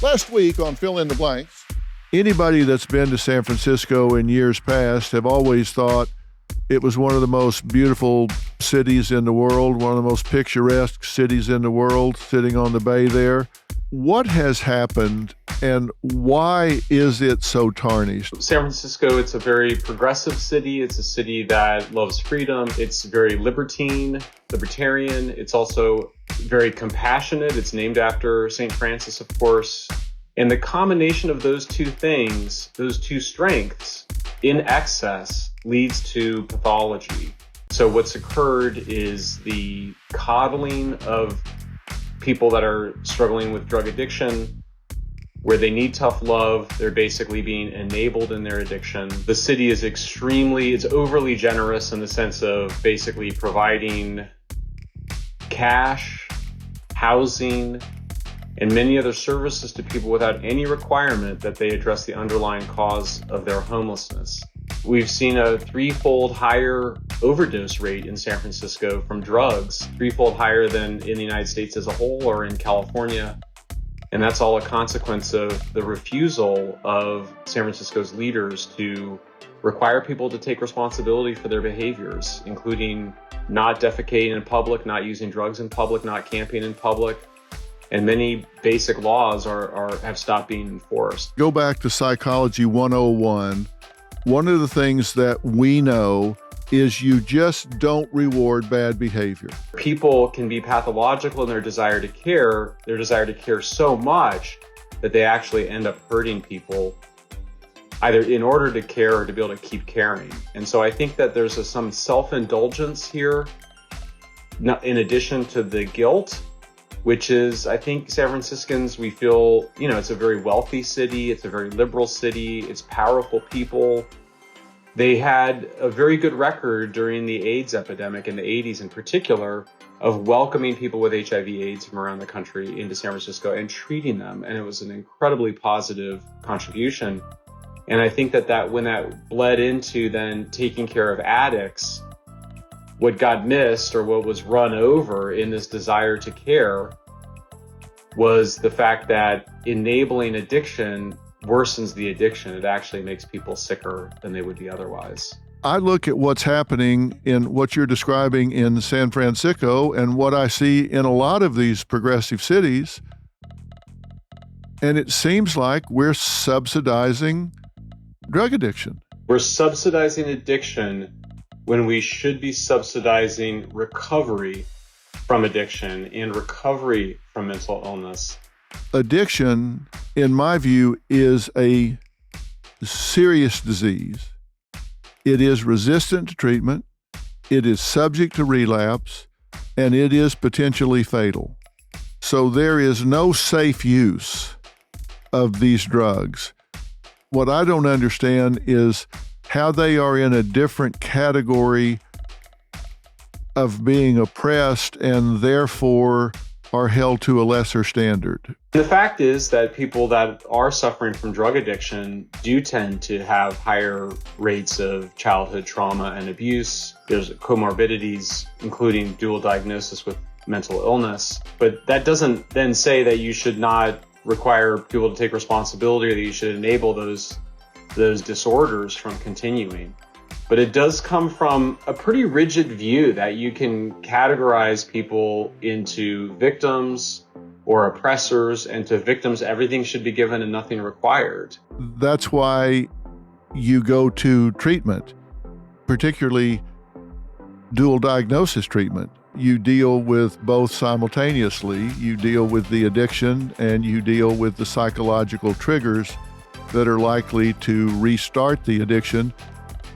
Last week on Fill in the Blanks, anybody that's been to San Francisco in years past have always thought it was one of the most beautiful cities in the world, one of the most picturesque cities in the world, sitting on the bay there. What has happened and why is it so tarnished? San Francisco, it's a very progressive city. It's a city that loves freedom. It's very libertarian. It's also very compassionate. It's named after St. Francis, of course. And the combination of those two things, those two strengths in excess, leads to pathology. So what's occurred is the coddling of people that are struggling with drug addiction, where they need tough love. They're basically being enabled in their addiction. The city is it's overly generous in the sense of basically providing cash, housing, and many other services to people without any requirement that they address the underlying cause of their homelessness. We've seen a threefold higher overdose rate in San Francisco from drugs, threefold higher than in the United States as a whole or in California. And that's all a consequence of the refusal of San Francisco's leaders to require people to take responsibility for their behaviors, including not defecating in public, not using drugs in public, not camping in public. And many basic laws have stopped being enforced. Go back to Psychology 101. One of the things that we know is you just don't reward bad behavior. People can be pathological in their desire to care so much that they actually end up hurting people, either in order to care or to be able to keep caring. And so I think that there's some self-indulgence here, in addition to the guilt, which is, I think San Franciscans, we feel, it's a very wealthy city, it's a very liberal city, it's powerful people. They had a very good record during the AIDS epidemic in the 80s in particular of welcoming people with HIV/AIDS from around the country into San Francisco and treating them. And it was an incredibly positive contribution. And I think that when that bled into then taking care of addicts, what got missed or what was run over in this desire to care was the fact that enabling addiction worsens the addiction. It actually makes people sicker than they would be otherwise. I look at what's happening in what you're describing in San Fran-sicko and what I see in a lot of these progressive cities, and it seems like we're subsidizing drug addiction. We're subsidizing addiction when we should be subsidizing recovery from addiction and recovery from mental illness. Addiction, in my view, is a serious disease. It is resistant to treatment, it is subject to relapse, and it is potentially fatal. So there is no safe use of these drugs. What I don't understand is how they are in a different category of being oppressed and therefore are held to a lesser standard. The fact is that people that are suffering from drug addiction do tend to have higher rates of childhood trauma and abuse. There's comorbidities, including dual diagnosis with mental illness. But that doesn't then say that you should not require people to take responsibility or that you should enable those disorders from continuing. But it does come from a pretty rigid view that you can categorize people into victims or oppressors, and to victims, everything should be given and nothing required. That's why you go to treatment, particularly dual diagnosis treatment. You deal with both simultaneously. You deal with the addiction and you deal with the psychological triggers that are likely to restart the addiction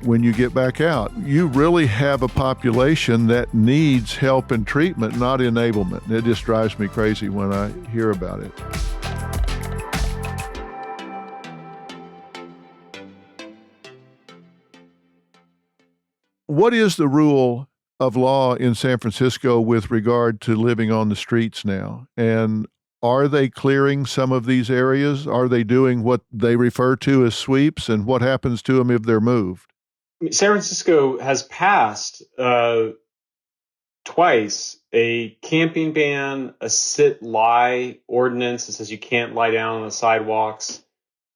when you get back out. You really have a population that needs help and treatment, not enablement. It just drives me crazy when I hear about it. What is the rule of law in San Francisco with regard to living on the streets now? And are they clearing some of these areas? Are they doing what they refer to as sweeps? And what happens to them if they're moved? San Francisco has passed 20 twice a camping ban, a sit-lie ordinance that says you can't lie down on the sidewalks.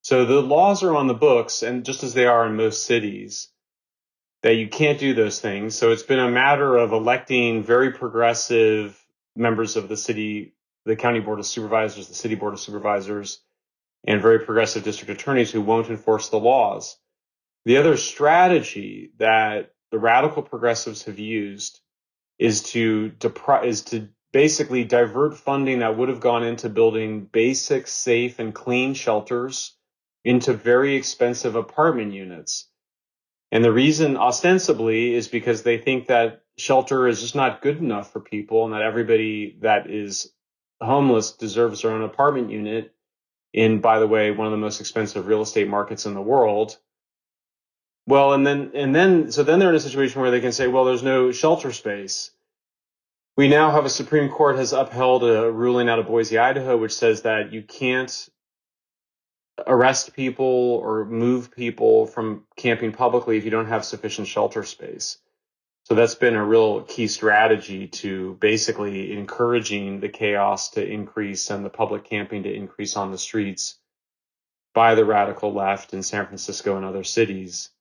So the laws are on the books, and just as they are in most cities, that you can't do those things. So it's been a matter of electing very progressive members of the city, the county board of supervisors, the city board of supervisors, and very progressive district attorneys who won't enforce the laws. The other strategy that the radical progressives have used is to basically divert funding that would have gone into building basic, safe, and clean shelters into very expensive apartment units. And the reason, ostensibly, is because they think that shelter is just not good enough for people, and that everybody that is homeless deserves their own apartment unit in, by the way, one of the most expensive real estate markets in the world. Well, so then they're in a situation where they can say, well, there's no shelter space. We now have a Supreme Court has upheld a ruling out of Boise, Idaho, which says that you can't arrest people or move people from camping publicly if you don't have sufficient shelter space. So that's been a real key strategy to basically encouraging the chaos to increase and the public camping to increase on the streets by the radical left in San Francisco and other cities.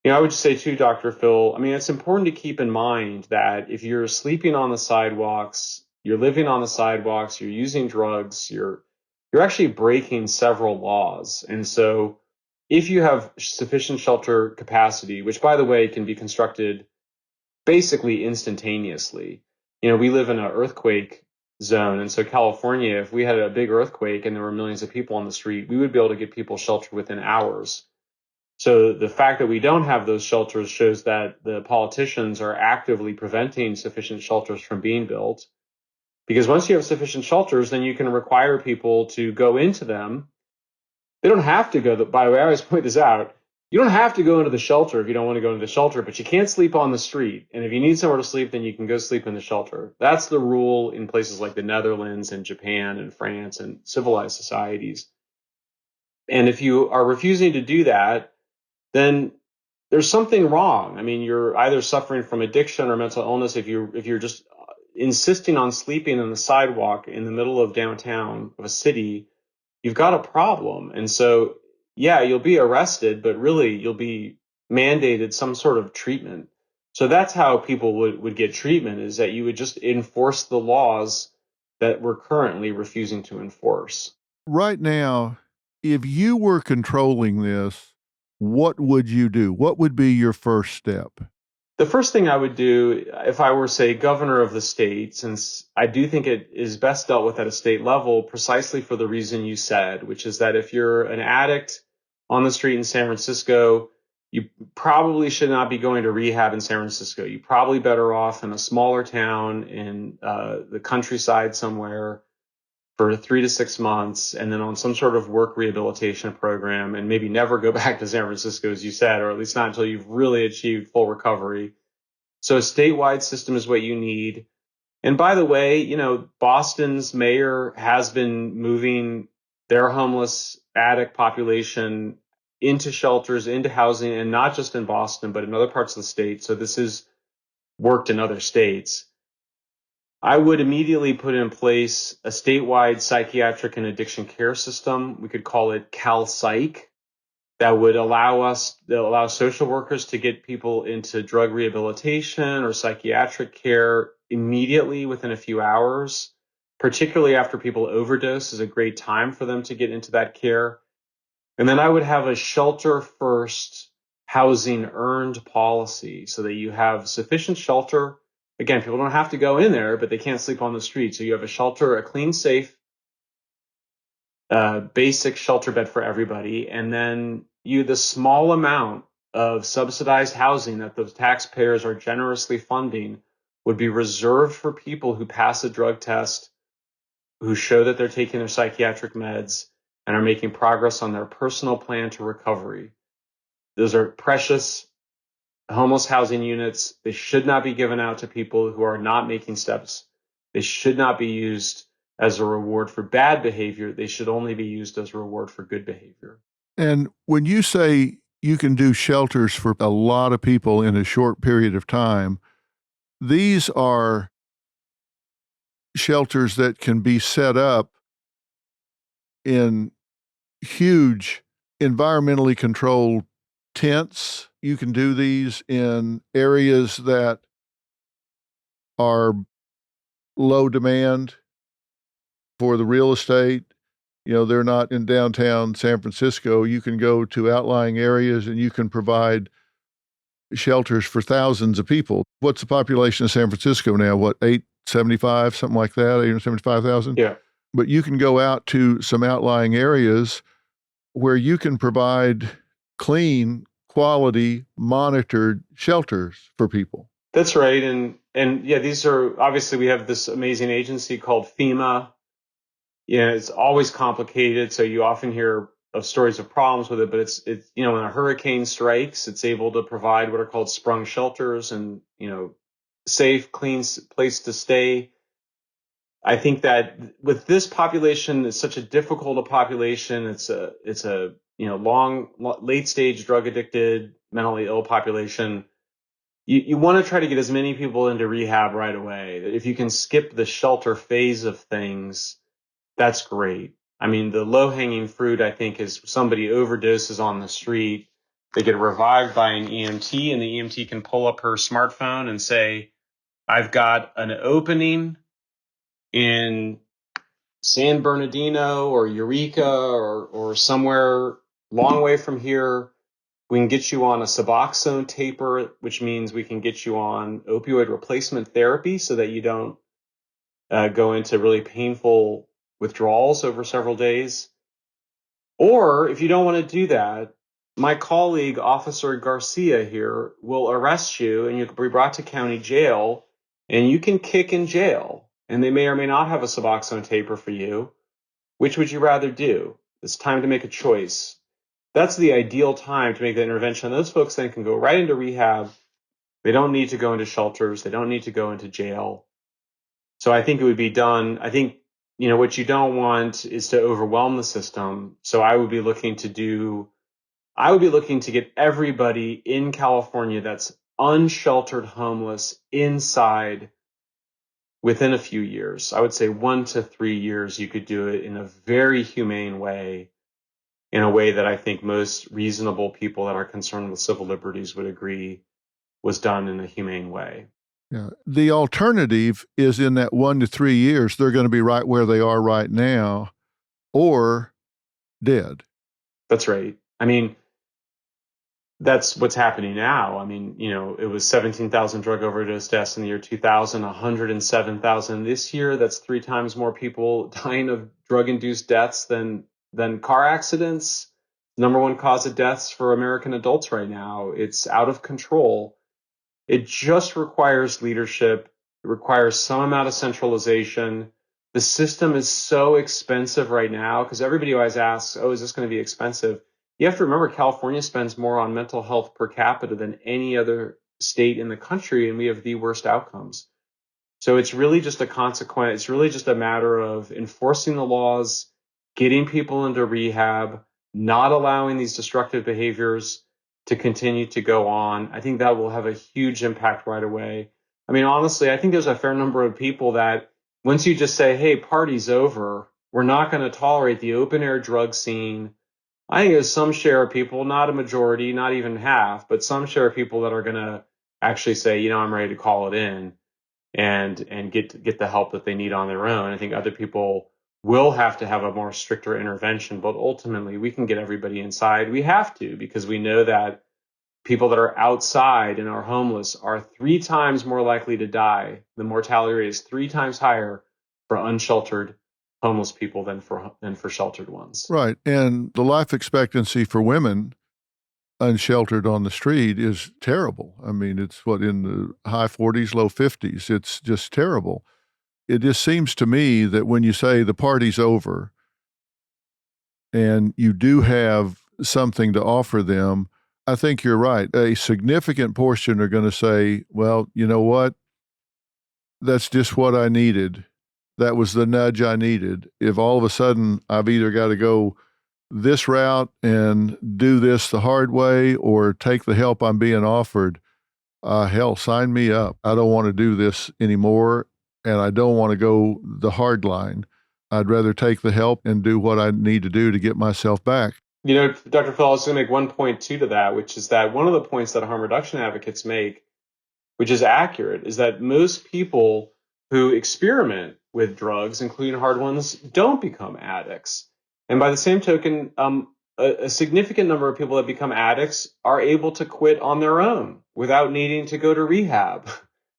I would just say too, Dr. Phil, it's important to keep in mind that if you're sleeping on the sidewalks, you're living on the sidewalks, you're using drugs, you're actually breaking several laws. And so if you have sufficient shelter capacity, which, by the way, can be constructed basically instantaneously. We live in an earthquake zone. And so California, if we had a big earthquake and there were millions of people on the street, we would be able to get people sheltered within hours. So the fact that we don't have those shelters shows that the politicians are actively preventing sufficient shelters from being built. Because once you have sufficient shelters, then you can require people to go into them. They don't have to go, by the way, I always point this out, you don't have to go into the shelter if you don't want to go into the shelter, but you can't sleep on the street. And if you need somewhere to sleep, then you can go sleep in the shelter. That's the rule in places like the Netherlands and Japan and France and civilized societies. And if you are refusing to do that, then there's something wrong. You're either suffering from addiction or mental illness if you're just insisting on sleeping on the sidewalk in the middle of downtown of a city. You've got a problem. And so, yeah, you'll be arrested, but really you'll be mandated some sort of treatment. So that's how people would get treatment, is that you would just enforce the laws that we're currently refusing to enforce. Right now, if you were controlling this, what would you do? What would be your first step? The first thing I would do if I were, say, governor of the state, since I do think it is best dealt with at a state level, precisely for the reason you said, which is that if you're an addict on the street in San Francisco, you probably should not be going to rehab in San Francisco. You're probably better off in a smaller town in the countryside somewhere for 3 to 6 months, and then on some sort of work rehabilitation program, and maybe never go back to San Francisco, as you said, or at least not until you've really achieved full recovery. So a statewide system is what you need. And by the way, Boston's mayor has been moving their homeless addict population into shelters, into housing, and not just in Boston, but in other parts of the state. So this has worked in other states. I would immediately put in place a statewide psychiatric and addiction care system. We could call it CalPsych, that would allow social workers to get people into drug rehabilitation or psychiatric care immediately within a few hours, particularly after people overdose is a great time for them to get into that care. And then I would have a shelter first, housing earned policy so that you have sufficient shelter. Again, people don't have to go in there, but they can't sleep on the street. So you have a shelter, a clean, safe, basic shelter bed for everybody. And then the small amount of subsidized housing that the taxpayers are generously funding would be reserved for people who pass a drug test, who show that they're taking their psychiatric meds and are making progress on their personal plan to recovery. Those are precious homeless housing units. They should not be given out to people who are not making steps. They should not be used as a reward for bad behavior. They should only be used as a reward for good behavior. And when you say you can do shelters for a lot of people in a short period of time, these are shelters that can be set up in huge environmentally controlled tents. You can do these in areas that are low demand for the real estate. You know, they're not in downtown San Francisco. You can go to outlying areas and you can provide shelters for thousands of people. What's the population of San Francisco now? What, 875, something like that, 875,000? Yeah. But you can go out to some outlying areas where you can provide clean, quality, monitored shelters for people. That's right. And yeah, these are obviously, we have this amazing agency called FEMA. Yeah, it's always complicated. So you often hear of stories of problems with it, but it's, when a hurricane strikes, it's able to provide what are called sprung shelters and, safe, clean place to stay. I think that with this population, it's such a difficult population. It's a late stage drug addicted, mentally ill population. You want to try to get as many people into rehab right away. If you can skip the shelter phase of things, that's great. I mean, the low hanging fruit, I think, is somebody overdoses on the street. They get revived by an EMT, and the EMT can pull up her smartphone and say, I've got an opening in San Bernardino or Eureka or somewhere long way from here. We can get you on a Suboxone taper, which means we can get you on opioid replacement therapy so that you don't go into really painful withdrawals over several days. Or if you don't want to do that, my colleague, Officer Garcia here, will arrest you and you'll be brought to county jail and you can kick in jail. And they may or may not have a Suboxone taper for you. Which would you rather do? It's time to make a choice. That's the ideal time to make that intervention. Those folks then can go right into rehab. They don't need to go into shelters. They don't need to go into jail. So I think it would be done. I think, what you don't want is to overwhelm the system. So I would be looking to get everybody in California that's unsheltered homeless inside within a few years. I would say 1 to 3 years, you could do it in a very humane way, in a way that I think most reasonable people that are concerned with civil liberties would agree was done in a humane way. Yeah. The alternative is in that 1 to 3 years, they're going to be right where they are right now or dead. That's right. I mean, that's what's happening now. I mean, it was 17,000 drug overdose deaths in the year 2000, 107,000 this year. That's 3 times more people dying of drug-induced deaths than car accidents. Number one cause of deaths for American adults right now. It's out of control. It just requires leadership. It requires some amount of centralization. The system is so expensive right now because everybody always asks, is this going to be expensive? You have to remember California spends more on mental health per capita than any other state in the country, and we have the worst outcomes. So it's really just a consequence. It's really just a matter of enforcing the laws, getting people into rehab, not allowing these destructive behaviors to continue to go on. I think that will have a huge impact right away. I mean, honestly, I think there's a fair number of people that once you just say, hey, party's over, we're not going to tolerate the open air drug scene. I think there's some share of people, not a majority, not even half, but some share of people that are going to actually say, I'm ready to call it in and get the help that they need on their own. I think other people will have to have a more stricter intervention, but ultimately we can get everybody inside. We have to, because we know that people that are outside and are homeless are 3 times more likely to die. The mortality rate is 3 times higher for unsheltered homeless people than for sheltered ones. Right. And the life expectancy for women unsheltered on the street is terrible. I mean, it's in the high 40s, low 50s. It's just terrible. It just seems to me that when you say the party's over and you do have something to offer them, I think you're right. A significant portion are going to say, well, you know what? That's just what I needed. That was the nudge I needed. If all of a sudden I've either got to go this route and do this the hard way or take the help I'm being offered, hell, sign me up. I don't want to do this anymore, and I don't want to go the hard line. I'd rather take the help and do what I need to do to get myself back. You know, Dr. Phil, I was going to make one point too to that, which is that one of the points that harm reduction advocates make, which is accurate, is that most people who experiment with drugs, including hard ones, don't become addicts. And by the same token, a significant number of people that become addicts are able to quit on their own without needing to go to rehab.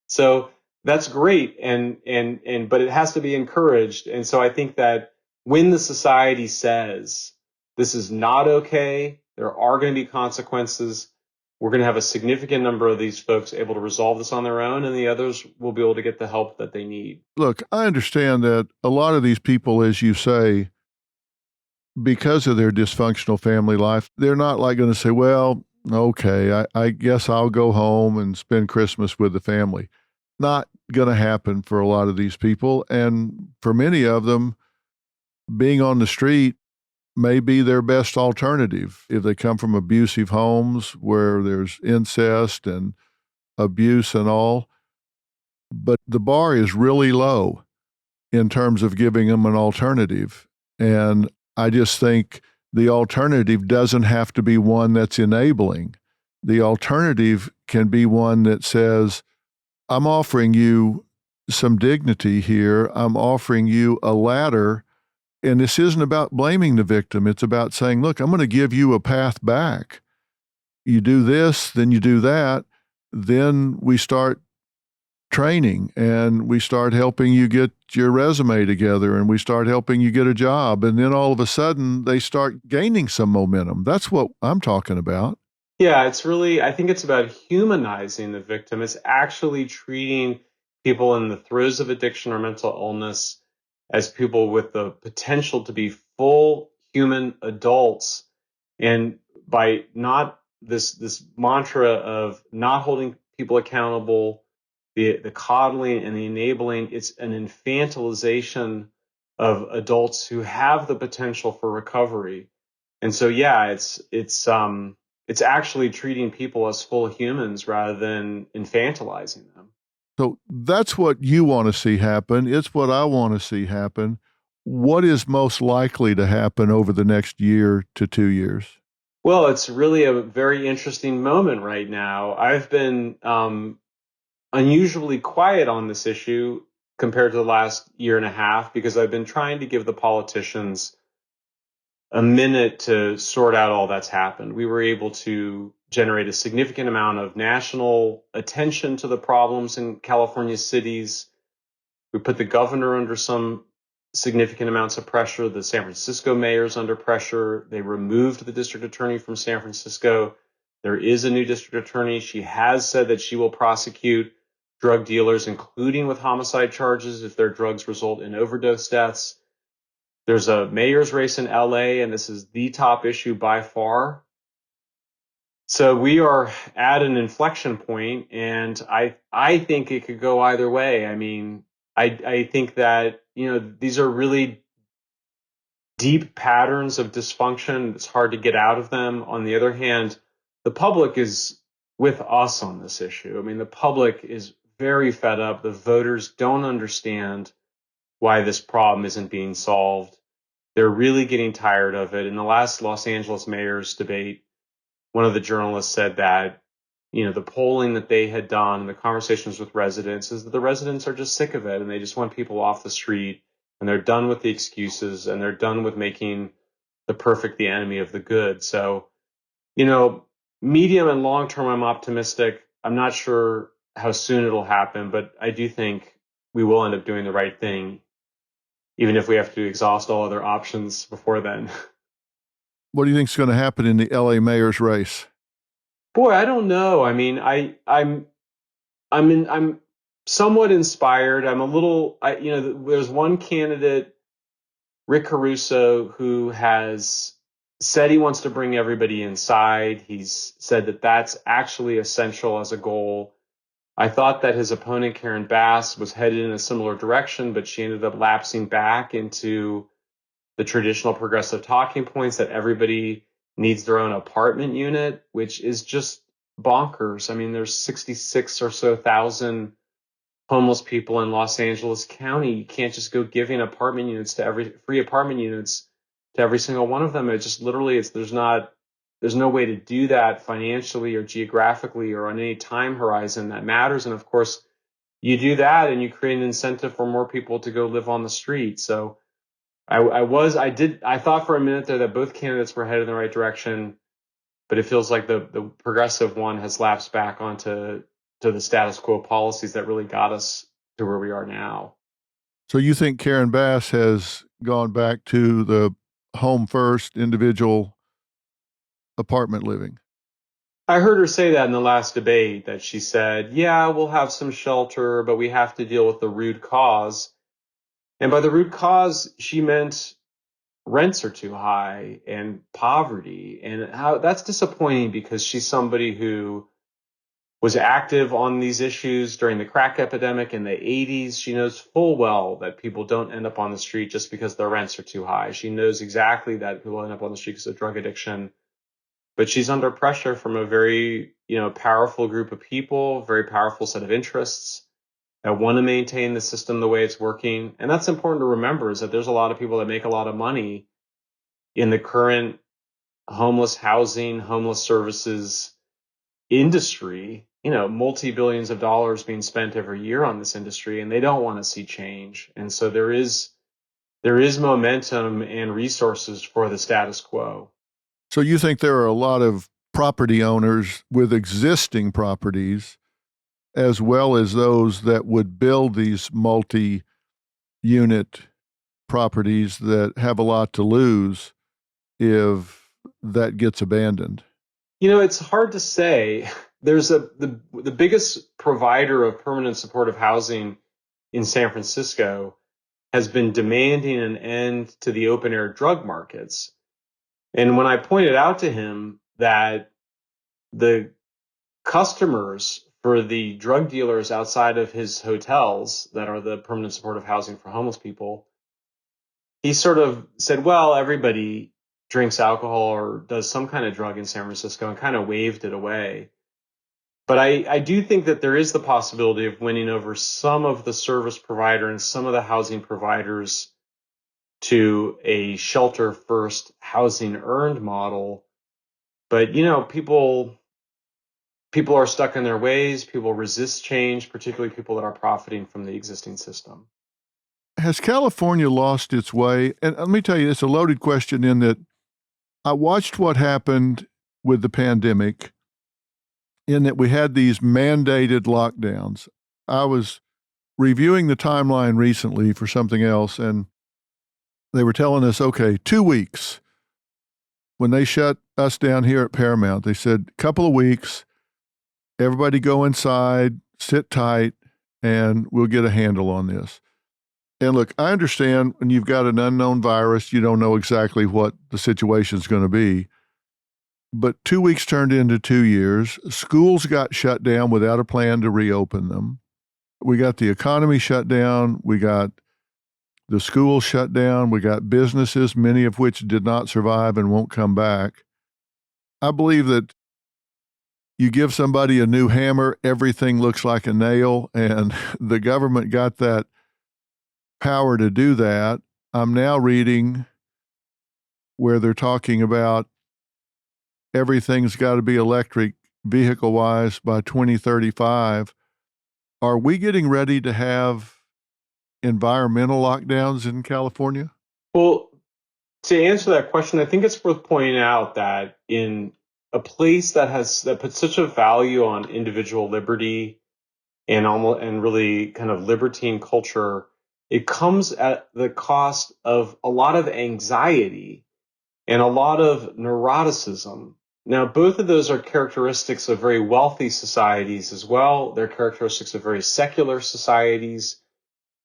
So that's great, but it has to be encouraged. And so I think that when the society says this is not okay, there are going to be consequences, we're going to have a significant number of these folks able to resolve this on their own, and the others will be able to get the help that they need. Look, I understand that a lot of these people, as you say, because of their dysfunctional family life, they're not like going to say, well, okay, I guess I'll go home and spend Christmas with the family. Not going to happen for a lot of these people. And for many of them, being on the street may be their best alternative if they come from abusive homes where there's incest and abuse and all. But the bar is really low in terms of giving them an alternative. And I just think the alternative doesn't have to be one that's enabling. The alternative can be one that says, I'm offering you some dignity here. I'm offering you a ladder. And this isn't about blaming the victim. It's about saying, look, I'm going to give you a path back. You do this, then you do that. Then we start training and we start helping you get your resume together and we start helping you get a job. And then all of a sudden they start gaining some momentum. That's what I'm talking about. Yeah, it's really, I think it's about humanizing the victim. It's actually treating people in the throes of addiction or mental illness as people with the potential to be full human adults. And by not this mantra of not holding people accountable, the coddling and the enabling, it's an infantilization of adults who have the potential for recovery. And so, yeah, it's actually treating people as full humans rather than infantilizing them. So that's what you want to see happen. It's what I want to see happen. What is most likely to happen over the next year to 2 years? Well, it's really a very interesting moment right now. I've been unusually quiet on this issue compared to the last year and a half because I've been trying to give the politicians a minute to sort out all that's happened. We were able to generate a significant amount of national attention to the problems in California cities. We put the governor under some significant amounts of pressure. The San Francisco mayor's under pressure. They removed the district attorney from San Francisco. There is a new district attorney. She has said that she will prosecute drug dealers, including with homicide charges, if their drugs result in overdose deaths. There's a mayor's race in LA, and this is the top issue by far. So we are at an inflection point, and I think it could go either way. I mean, I think that, these are really deep patterns of dysfunction. It's hard to get out of them. On the other hand, the public is with us on this issue. I mean, the public is very fed up. The voters don't understand why this problem isn't being solved. They're really getting tired of it. In the last Los Angeles mayor's debate, one of the journalists said that, the polling that they had done and the conversations with residents is that the residents are just sick of it and they just want people off the street and they're done with the excuses and they're done with making the perfect the enemy of the good. So, medium and long term, I'm optimistic. I'm not sure how soon it'll happen, but I do think we will end up doing the right thing, even if we have to exhaust all other options before then. What do you think is going to happen in the LA mayor's race? Boy, I don't know. I mean, I'm somewhat inspired. I'm a little, there's one candidate, Rick Caruso, who has said he wants to bring everybody inside. He's said that that's actually essential as a goal. I thought that his opponent, Karen Bass, was headed in a similar direction, but she ended up lapsing back into the traditional progressive talking points that everybody needs their own apartment unit, which is just bonkers. I mean, there's 66 or so thousand homeless people in Los Angeles County. You can't just go giving apartment units to free apartment units to every single one of them. It just literally, there's no way to do that financially or geographically or on any time horizon that matters. And of course, you do that and you create an incentive for more people to go live on the street. So I thought for a minute there that both candidates were headed in the right direction, but it feels like the progressive one has lapsed back onto the status quo policies that really got us to where we are now. So you think Karen Bass has gone back to the home first, individual apartment living? I heard her say that in the last debate, that she said, yeah, we'll have some shelter, but we have to deal with the root cause. And by the root cause, she meant rents are too high and poverty. And how that's disappointing, because she's somebody who was active on these issues during the crack epidemic in the 80s. She knows full well that people don't end up on the street just because their rents are too high. She knows exactly that people end up on the street because of drug addiction. But she's under pressure from a very, powerful group of people, very powerful set of interests that want to maintain the system the way it's working. And that's important to remember, is that there's a lot of people that make a lot of money in the current homeless housing, homeless services industry, multi-billions of dollars being spent every year on this industry, and they don't want to see change. And so there is momentum and resources for the status quo. So you think there are a lot of property owners with existing properties, as well as those that would build these multi-unit properties that have a lot to lose if that gets abandoned? It's hard to say. There's the biggest provider of permanent supportive housing in San Francisco has been demanding an end to the open air drug markets. And when I pointed out to him that the customers for the drug dealers outside of his hotels that are the permanent supportive housing for homeless people, he sort of said, well, everybody drinks alcohol or does some kind of drug in San Francisco, and kind of waved it away. But I do think that there is the possibility of winning over some of the service provider and some of the housing providers to a shelter first, housing earned model. But, people are stuck in their ways. People resist change, particularly people that are profiting from the existing system. Has California lost its way? And let me tell you, it's a loaded question in that I watched what happened with the pandemic, in that we had these mandated lockdowns. I was reviewing the timeline recently for something else, and they were telling us, okay, 2 weeks. When they shut us down here at Paramount, they said, couple of weeks, everybody go inside, sit tight, and we'll get a handle on this. And look, I understand when you've got an unknown virus, you don't know exactly what the situation's going to be. But 2 weeks turned into 2 years. Schools got shut down without a plan to reopen them. We got the economy shut down. We got the schools shut down. We got businesses, many of which did not survive and won't come back. I believe that you give somebody a new hammer, everything looks like a nail, and the government got that power to do that. I'm now reading where they're talking about everything's got to be electric vehicle-wise by 2035. Are we getting ready to have environmental lockdowns in California? Well, to answer that question, I think it's worth pointing out that in a place that puts such a value on individual liberty and really kind of libertine culture, it comes at the cost of a lot of anxiety and a lot of neuroticism. Now, both of those are characteristics of very wealthy societies as well. They're characteristics of very secular societies.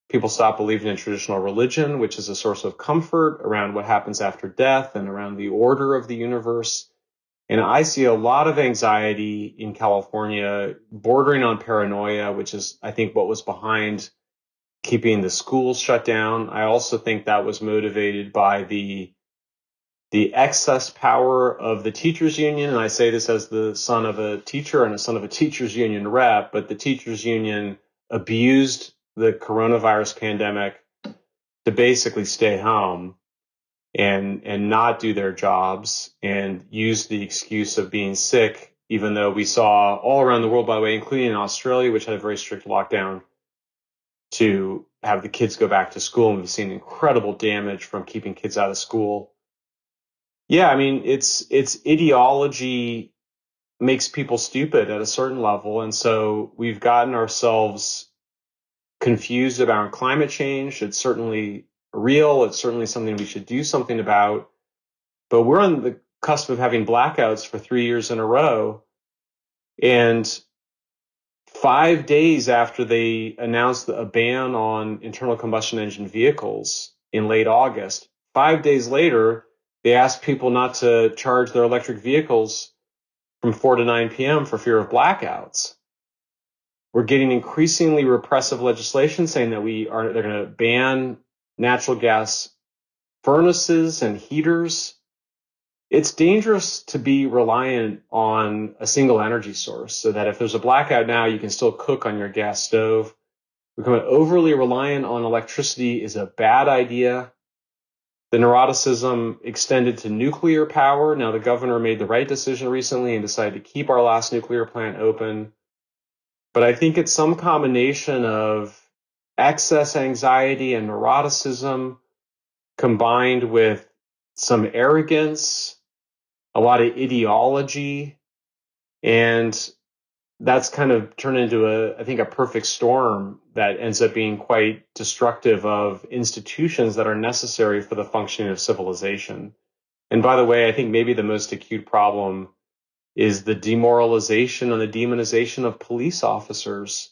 People stop believing in traditional religion, which is a source of comfort around what happens after death and around the order of the universe. And I see a lot of anxiety in California, bordering on paranoia, which is, I think, what was behind keeping the schools shut down. I also think that was motivated by the the excess power of the teachers union. And I say this as the son of a teacher and a son of a teachers union rep, but the teachers union abused the coronavirus pandemic to basically stay home and not do their jobs and use the excuse of being sick, even though we saw all around the world, by the way, including in Australia, which had a very strict lockdown, to have the kids go back to school. And we've seen incredible damage from keeping kids out of school. Yeah, I mean, it's ideology makes people stupid at a certain level. And so we've gotten ourselves confused about climate change. It's certainly real. It's certainly something we should do something about. But we're on the cusp of having blackouts for 3 years in a row. And 5 days after they announced a ban on internal combustion engine vehicles in late August, 5 days later, they asked people not to charge their electric vehicles from 4 to 9 p.m. for fear of blackouts. We're getting increasingly repressive legislation saying that they're going to ban natural gas furnaces and heaters. It's dangerous to be reliant on a single energy source, so that if there's a blackout now, you can still cook on your gas stove. Becoming overly reliant on electricity is a bad idea. The neuroticism extended to nuclear power. Now, the governor made the right decision recently and decided to keep our last nuclear plant open. But I think it's some combination of excess anxiety and neuroticism combined with some arrogance, a lot of ideology, and that's kind of turned into a perfect storm that ends up being quite destructive of institutions that are necessary for the functioning of civilization. And by the way, I think maybe the most acute problem is the demoralization and the demonization of police officers.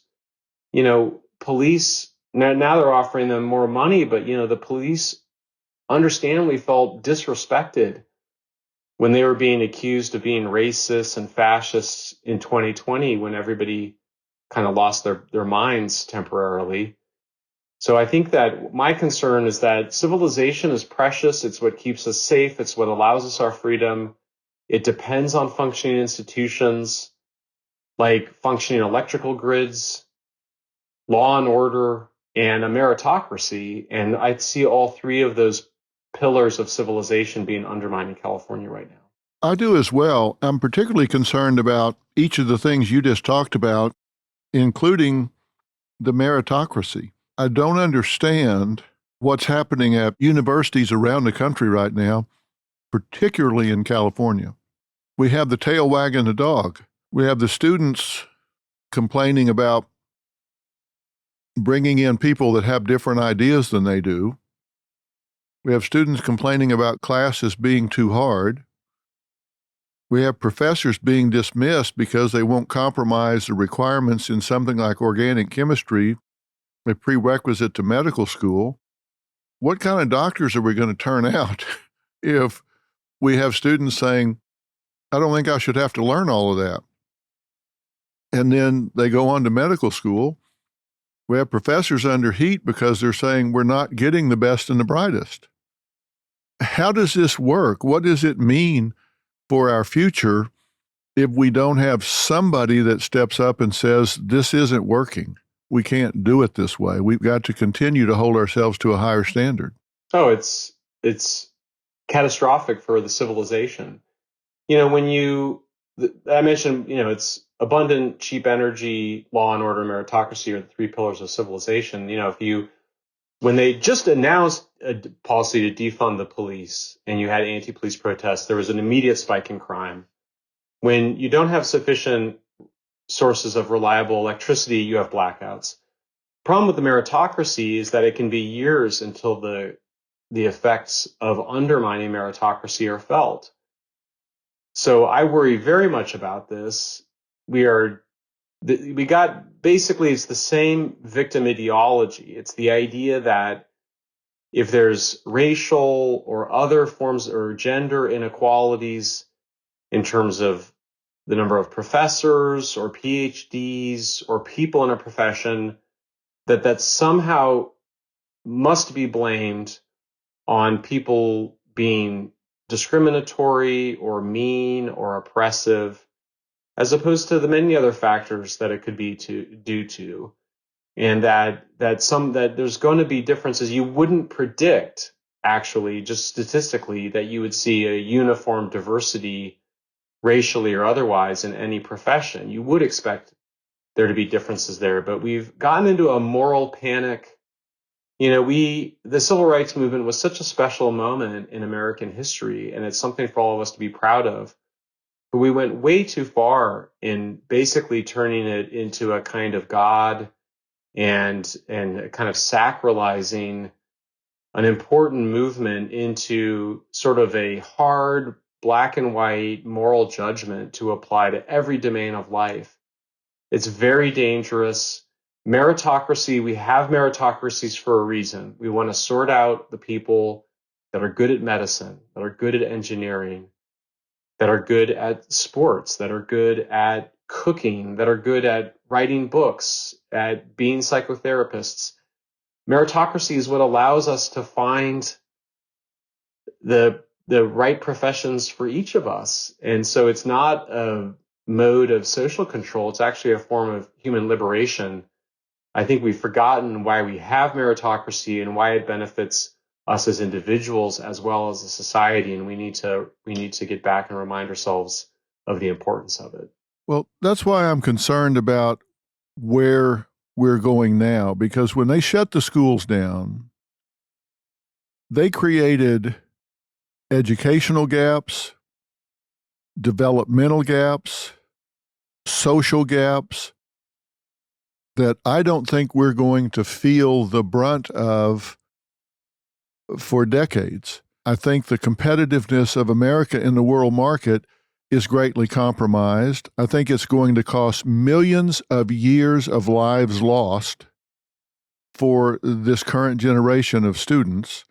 Police, now they're offering them more money, but, the police understandably felt disrespected when they were being accused of being racist and fascists in 2020, when everybody kind of lost their minds temporarily. So I think that my concern is that civilization is precious. It's what keeps us safe. It's what allows us our freedom. It depends on functioning institutions like functioning electrical grids, law and order, and a meritocracy. And I see all three of those pillars of civilization being undermined in California right now. I do as well. I'm particularly concerned about each of the things you just talked about, including the meritocracy. I don't understand what's happening at universities around the country right now, particularly in California. We have the tail wagging the dog. We have the students complaining about bringing in people that have different ideas than they do. We have students complaining about classes being too hard. We have professors being dismissed because they won't compromise the requirements in something like organic chemistry, a prerequisite to medical school. What kind of doctors are we going to turn out if we have students saying, I don't think I should have to learn all of that? And then they go on to medical school. We have professors under heat because they're saying we're not getting the best and the brightest. How does this work? What does it mean for our future if we don't have somebody that steps up and says, this isn't working? We can't do it this way. We've got to continue to hold ourselves to a higher standard. Oh, it's catastrophic for the civilization. I mentioned, it's abundant, cheap energy, law and order, meritocracy are the three pillars of civilization. When they just announced a policy to defund the police and you had anti-police protests, there was an immediate spike in crime. When you don't have sufficient sources of reliable electricity, you have blackouts. The problem with the meritocracy is that it can be years until the effects of undermining meritocracy are felt. So I worry very much about this. It's the same victim ideology. It's the idea that if there's racial or other forms or gender inequalities in terms of the number of professors or PhDs or people in a profession, that somehow must be blamed on people being discriminatory or mean or oppressive, as opposed to the many other factors that it could be due to. And that there's going to be differences. You wouldn't predict, actually, just statistically, that you would see a uniform diversity racially or otherwise in any profession. You would expect there to be differences there, but we've gotten into a moral panic. The civil rights movement was such a special moment in American history, and it's something for all of us to be proud of. But we went way too far in basically turning it into a kind of God and kind of sacralizing an important movement into sort of a hard black and white moral judgment to apply to every domain of life. It's very dangerous. Meritocracy, we have meritocracies for a reason. We want to sort out the people that are good at medicine, that are good at engineering, that are good at sports, that are good at cooking, that are good at writing books, at being psychotherapists. Meritocracy is what allows us to find the right professions for each of us. And so it's not a mode of social control. It's actually a form of human liberation. I think we've forgotten why we have meritocracy and why it benefits us as individuals as well as a society. And we need to get back and remind ourselves of the importance of it. Well, that's why I'm concerned about where we're going now, because when they shut the schools down, they created educational gaps, developmental gaps, social gaps that I don't think we're going to feel the brunt of for decades. I think the competitiveness of America in the world market is greatly compromised. I think it's going to cost millions of years of lives lost for this current generation of students.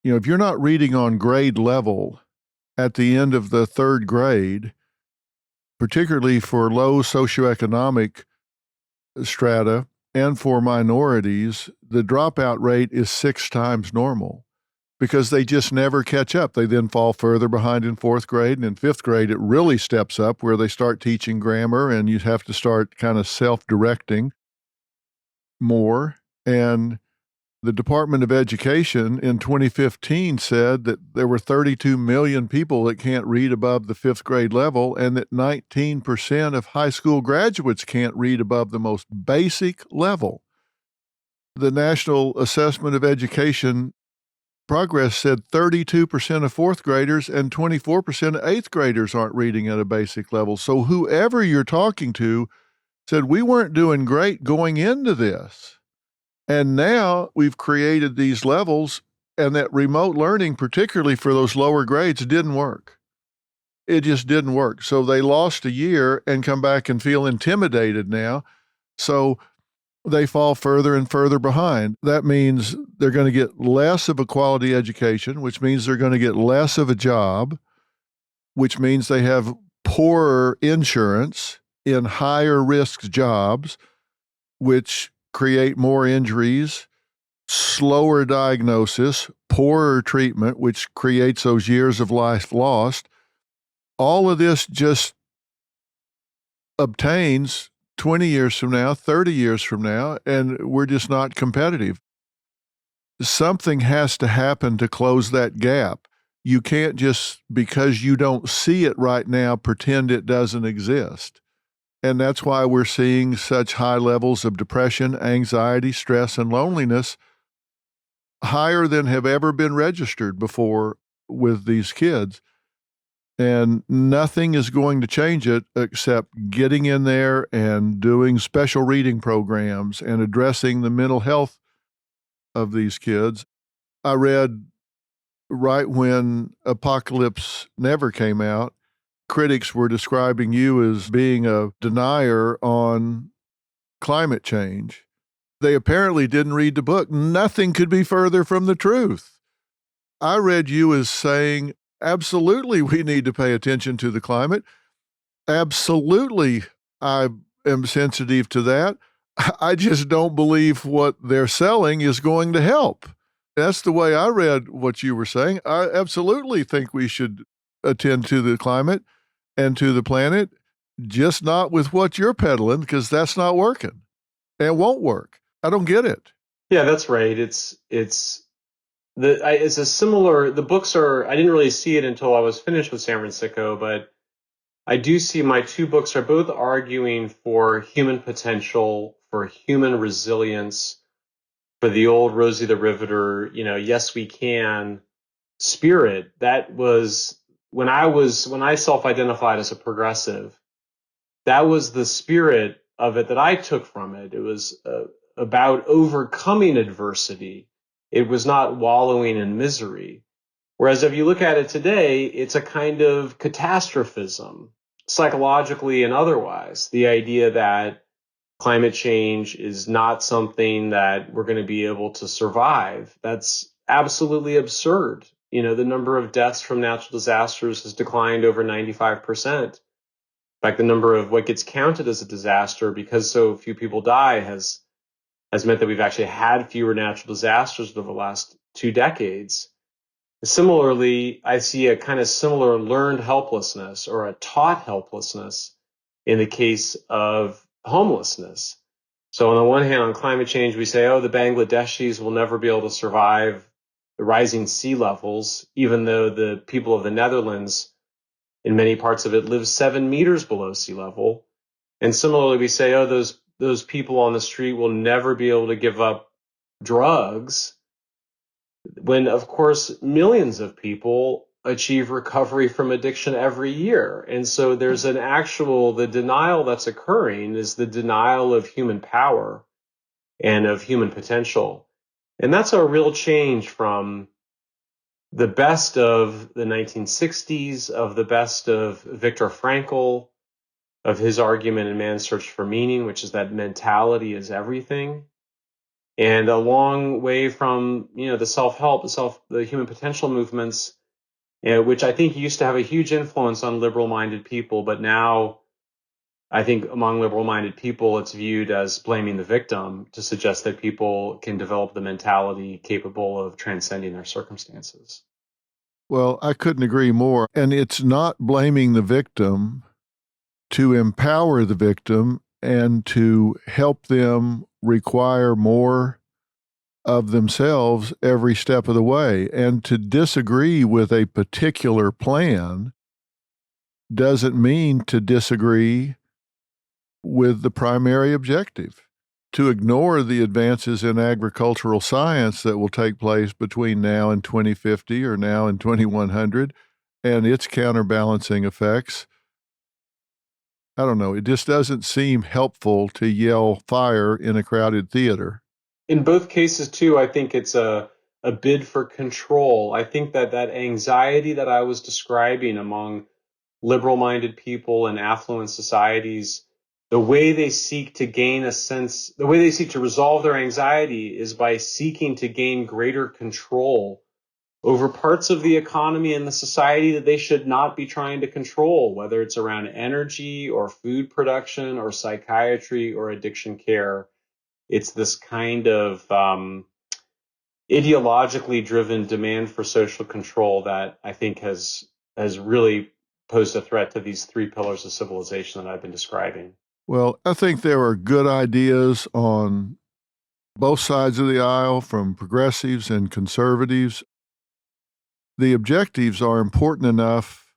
If you're not reading on grade level at the end of the third grade, particularly for low socioeconomic strata and for minorities, the dropout rate is 6 times normal because they just never catch up. They then fall further behind in fourth grade, and in fifth grade, it really steps up where they start teaching grammar and you have to start kind of self-directing more. And the Department of Education in 2015 said that there were 32 million people that can't read above the fifth grade level, and that 19% of high school graduates can't read above the most basic level. The National Assessment of Education Progress said 32% of fourth graders and 24% of eighth graders aren't reading at a basic level. So whoever you're talking to said we weren't doing great going into this. And now we've created these levels, and that remote learning, particularly for those lower grades, didn't work. It just didn't work. So they lost a year and come back and feel intimidated now. So they fall further and further behind. That means they're going to get less of a quality education, which means they're going to get less of a job, which means they have poorer insurance in higher risk jobs, which create more injuries, slower diagnosis, poorer treatment, which creates those years of life lost. All of this just obtains 20 years from now, 30 years from now, and we're just not competitive. Something has to happen to close that gap. You can't just, because you don't see it right now, pretend it doesn't exist. And that's why we're seeing such high levels of depression, anxiety, stress, and loneliness, higher than have ever been registered before with these kids. And nothing is going to change it except getting in there and doing special reading programs and addressing the mental health of these kids. I read right when Apocalypse Never came out, critics were describing you as being a denier on climate change. They apparently didn't read the book. Nothing could be further from the truth. I read you as saying, absolutely, we need to pay attention to the climate. Absolutely, I am sensitive to that. I just don't believe what they're selling is going to help. That's the way I read what you were saying. I absolutely think we should attend to the climate and to the planet, just not with what you're peddling, because that's not working and won't work. I don't get it. Yeah, that's right. It's a similar. The books are. I didn't really see it until I was finished with San Francisco, but I do see my two books are both arguing for human potential, for human resilience, for the old Rosie the Riveter, yes we can spirit. That was when I self-identified as a progressive. That was the spirit of it that I took from it. It was about overcoming adversity. It was not wallowing in misery. Whereas if you look at it today, it's a kind of catastrophism, psychologically and otherwise. The idea that climate change is not something that we're going to be able to survive. That's absolutely absurd. The number of deaths from natural disasters has declined over 95%. In fact, the number of what gets counted as a disaster, because so few people die, has meant that we've actually had fewer natural disasters over the last 2 decades. Similarly, I see a kind of similar learned helplessness or a taught helplessness in the case of homelessness. So on the one hand, on climate change, we say, oh, the Bangladeshis will never be able to survive the rising sea levels, even though the people of the Netherlands, in many parts of it, live 7 meters below sea level. And similarly, we say, oh, those people on the street will never be able to give up drugs, when, of course, millions of people achieve recovery from addiction every year. And so there's the denial that's occurring is the denial of human power and of human potential. And that's a real change from the best of the 1960s, of the best of Viktor Frankl, of his argument in Man's Search for Meaning, which is that mentality is everything. And a long way from, the self-help, the human potential movements, which I think used to have a huge influence on liberal-minded people, but now I think among liberal-minded people, it's viewed as blaming the victim to suggest that people can develop the mentality capable of transcending their circumstances. Well, I couldn't agree more. And it's not blaming the victim, to empower the victim and to help them require more of themselves every step of the way. And to disagree with a particular plan doesn't mean to disagree with the primary objective. To ignore the advances in agricultural science that will take place between now and 2050 or now and 2100 and its counterbalancing effects, I don't know. It just doesn't seem helpful to yell fire in a crowded theater. In both cases, too, I think it's a bid for control. I think that anxiety that I was describing among liberal-minded people in affluent societies, the way they seek to resolve their anxiety is by seeking to gain greater control over parts of the economy and the society that they should not be trying to control, whether it's around energy or food production or psychiatry or addiction care. It's this kind of ideologically driven demand for social control that I think has really posed a threat to these 3 pillars of civilization that I've been describing. Well, I think there are good ideas on both sides of the aisle, from progressives and conservatives. The objectives are important enough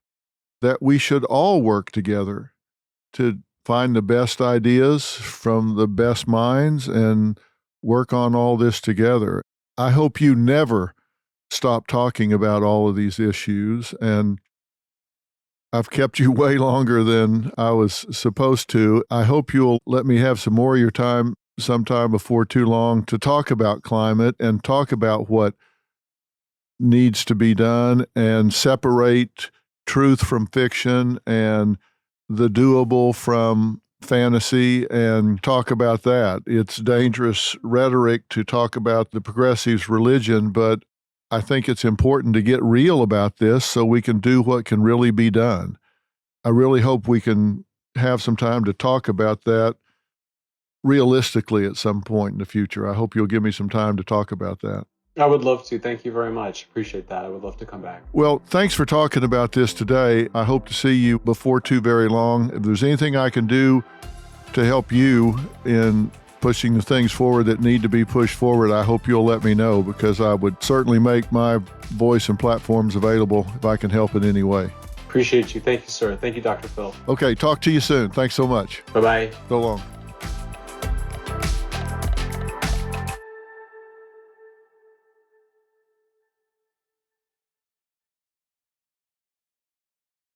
that we should all work together to find the best ideas from the best minds and work on all this together. I hope you never stop talking about all of these issues, and I've kept you way longer than I was supposed to. I hope you'll let me have some more of your time sometime before too long to talk about climate and talk about what needs to be done and separate truth from fiction and the doable from fantasy and talk about that. It's dangerous rhetoric to talk about the progressives' religion, but I think it's important to get real about this so we can do what can really be done. I really hope we can have some time to talk about that realistically at some point in the future. I hope you'll give me some time to talk about that. I would love to. Thank you very much. Appreciate that. I would love to come back. Well, thanks for talking about this today. I hope to see you before too very long. If there's anything I can do to help you in pushing the things forward that need to be pushed forward, I hope you'll let me know, because I would certainly make my voice and platforms available if I can help in any way. Appreciate you. Thank you, sir. Thank you, Dr. Phil. Okay, talk to you soon. Thanks so much. Bye-bye. So long.